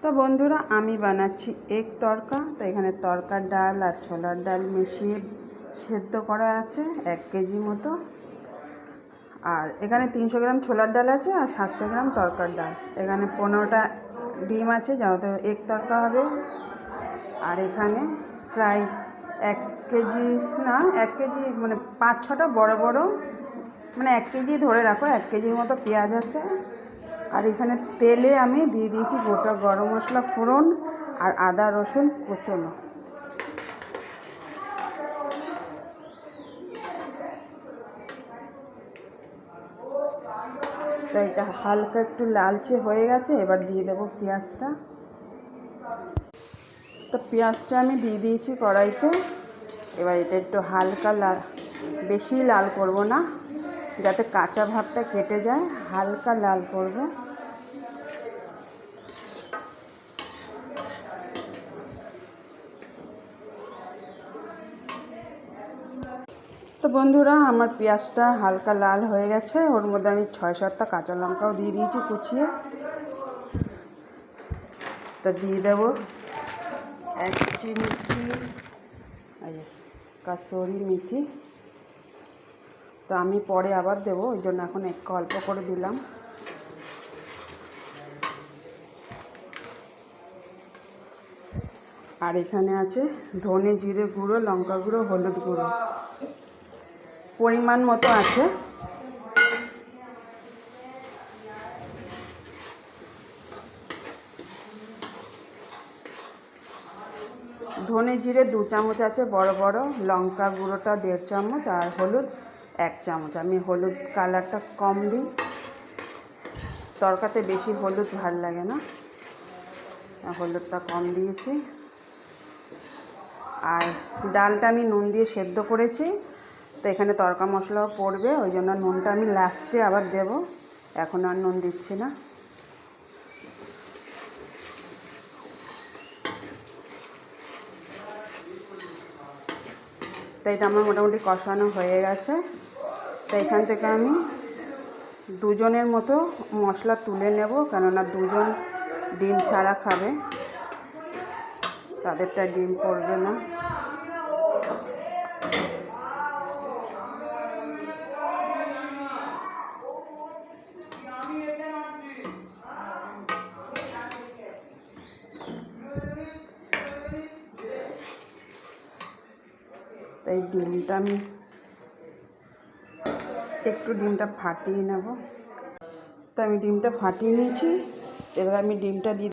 তো বন্ধুরা আমি বানাচ্ছি এগ তড়কা। তো এখানে তড়কার ডাল আর ছোলার ডাল মিশিয়ে সেদ্ধ করা আছে 1 কেজি মতো। আর এখানে 300 গ্রাম ছোলার ডাল আছে আর 700 গ্রাম তড়কার ডাল। এখানে 15টা ডিম আছে, যেহেতু এগ তড়কা হবে। আর এখানে প্রায় 1 কেজি না 1 কেজি মানে 5-6টা বড় বড়, মানে 1 কেজি ধরে রাখো, 1 কেজির মতো পেঁয়াজ আছে। আর এখানে তেলে আমি দিয়ে দিয়েছি গোটা গরম মশলা ফোড়ন আর আদা রসুন কুচোনো। তো এটা হালকা একটু লালচে হয়ে গেছে, এবার দিয়ে দেবো পেঁয়াজটা। তো পেঁয়াজটা আমি দিয়ে দিয়েছি কড়াইতে। এবার এটা একটু হালকা লাল, বেশি লাল করব না, যাতে কাঁচা ভাবটা কেটে যায়, হালকা লাল করব। তো বন্ধুরা আমার পেঁয়াজটা হালকা লাল হয়ে গেছে, ওর মধ্যে আমি 6-7টা কাঁচা লঙ্কাও দিয়ে দিয়েছি কুচিয়ে। তো দিয়ে দেবো 1 চিমটি কাসুরি মেথি। তো আমি পরে আবার দেবো, ওই জন্য এখন একটু অল্প করে দিলাম। আর এখানে আছে ধনে জিরে গুঁড়ো, লঙ্কা গুঁড়ো, হলুদ গুঁড়ো পরিমাণ মতো আছে। ধনে জিরে 2 চামচ আছে বড় বড়, লঙ্কা গুঁড়োটা 1.5 চামচ আর হলুদ 1 চামচ। আমি হলুদ কালারটা কম দিই, তরকাতে বেশি হলুদ ভাল লাগে না, হলুদটা কম দিয়েছি। আর ডালটা আমি নুন দিয়ে সেদ্ধ করেছি, তো এখানে তড়কা মশলাও পড়বে, ওই জন্য নুনটা আমি লাস্টে আবার দেব, এখন আর নুন দিচ্ছি না। তো এটা আমার মোটামুটি কষানো হয়ে গেছে। তো এখান থেকে আমি 2 জনের মতো মশলা তুলে নেব, কেননা 2 জন ডিম ছাড়া খাবে, তাদেরটা ডিম পড়বে না। তাই ডিমটা আমি একটু ডিমটা ফাটিয়ে নেব। তো আমি ডিমটা ফাটিয়ে নিয়েছি, এবার আমি ডিমটা দিয়ে